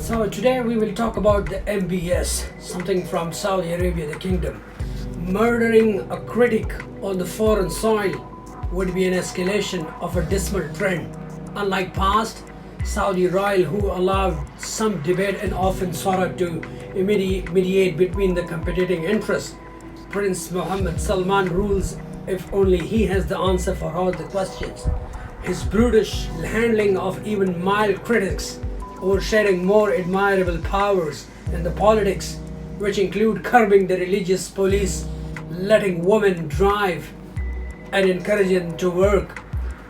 So today we will talk about the MBS, something from Saudi Arabia, the kingdom. Murdering a critic on the foreign soil would be an escalation of a dismal trend. Unlike past Saudi royal who allowed some debate and often sought to mediate between the competing interests, Prince Muhammad Salman rules if only he has the answer for all the questions. His brutish handling of even mild critics, overshadowing more admirable powers in the politics, which include curbing the religious police, letting women drive, and encouraging them to work,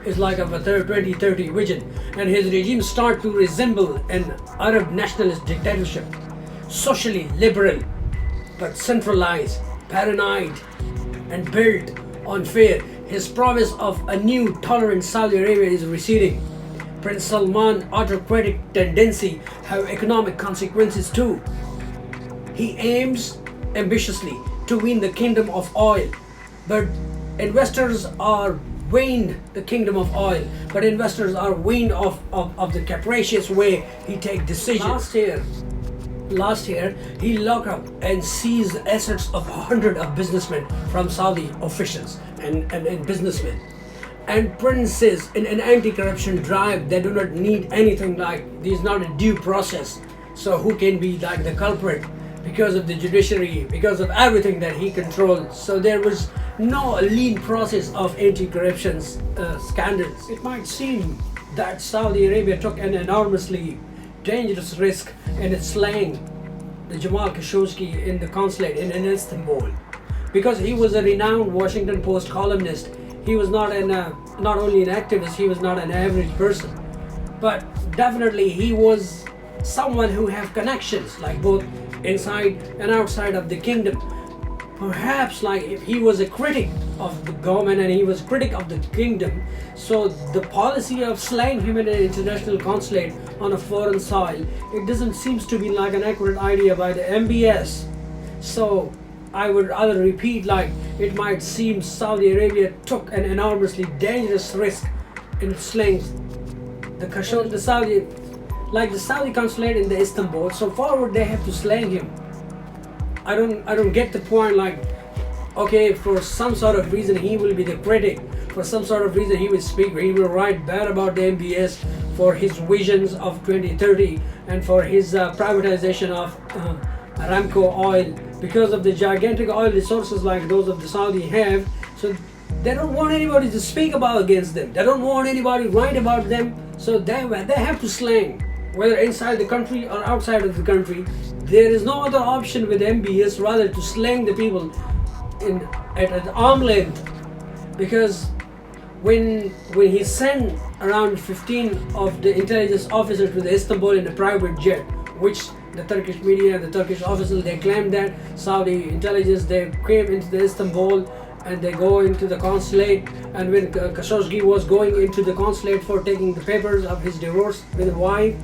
is like of a 2030 vision, and his regime start to resemble an Arab nationalist dictatorship, socially liberal but centralized, paranoid, and built on fear. His promise of a new tolerant Saudi Arabia is receding. Prince Salman's autocratic tendency have economic consequences too. He aims ambitiously to win the kingdom of oil, but investors are weaned the kingdom of oil, but investors are weaned of the capricious way he take decisions. Last year, he locked up and seized assets of 100 of businessmen from Saudi officials and businessmen and princes in an anti-corruption drive. They do not need anything like this, not a due process. So who can be like the culprit because of the judiciary, because of everything that he controls? So there was no lean process of anti-corruption scandals. It might seem that Saudi Arabia took an enormously dangerous risk in its slaying the Jamal Khashoggi in the consulate in Istanbul, because he was a renowned Washington Post columnist. He was not only an activist, he was not an average person, but definitely he was someone who have connections like both inside and outside of the kingdom. Perhaps like if he was a critic of the government and he was critic of the kingdom, so the policy of slaying him in an international consulate on a foreign soil, it doesn't seem to be like an accurate idea by the MBS. So I would rather repeat, like it might seem Saudi Arabia took an enormously dangerous risk in slaying the Saudi consulate in the Istanbul. So forward they have to slay him. I don't get the point. Like, okay, for some sort of reason he will be the critic. For some sort of reason he will speak. He will write bad about the MBS for his visions of 2030 and for his privatization of Aramco oil, because of the gigantic oil resources like those of the Saudi have. So they don't want anybody to speak about against them. They don't want anybody to write about them. So they have to slang, whether inside the country or outside of the country. There is no other option with MBS rather to slang the people at an arm length, because when he sent around 15 of the intelligence officers to the Istanbul in a private jet, which the Turkish media, the Turkish officials, they claimed that Saudi intelligence, they came into the Istanbul and they go into the consulate, and when Khashoggi was going into the consulate for taking the papers of his divorce with his wife,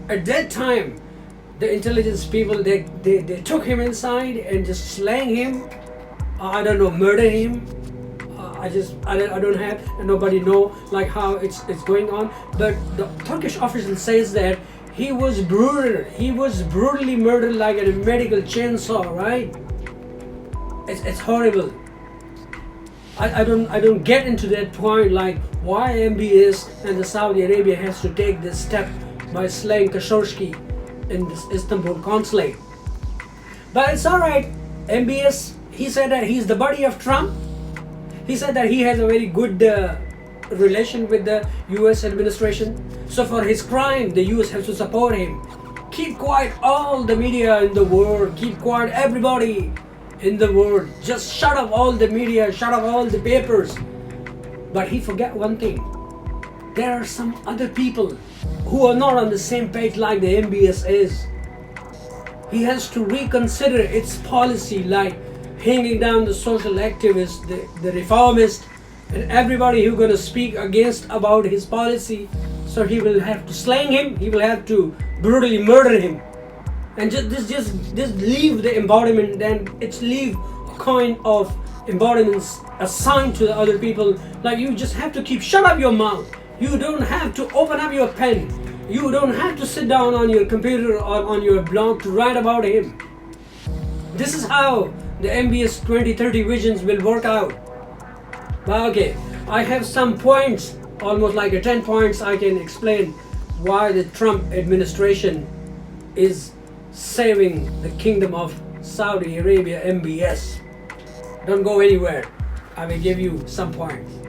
at that time the intelligence people, they took him inside and just slaying him, murder him. I don't have, and nobody know like how it's going on. But the Turkish official says that he was brutally murdered like a medical chainsaw, right? It's horrible. I don't get into that point, like why MBS and the Saudi Arabia has to take this step by slaying Khashoggi in this Istanbul consulate. But it's alright. MBS, he said that he's the buddy of Trump. He said that he has a very good relation with the US administration. So for his crime, the US has to support him. Keep quiet all the media in the world. Keep quiet everybody in the world. Just shut up all the media, shut up all the papers. But he forget one thing. There are some other people who are not on the same page like the MBS is. He has to reconsider its policy, like hanging down the social activists, the reformists, and everybody who's going to speak against about his policy. So he will have to slang him, he will have to brutally murder him. And just leave the embodiment, and it's leave a kind of embodiments assigned to the other people. Like you just have to shut up your mouth. You don't have to open up your pen. You don't have to sit down on your computer or on your blog to write about him. This is how the MBS 2030 visions will work out. Okay, I have some points, almost like 10 points I can explain why the Trump administration is saving the kingdom of Saudi Arabia MBS. Don't go anywhere. I will give you some points.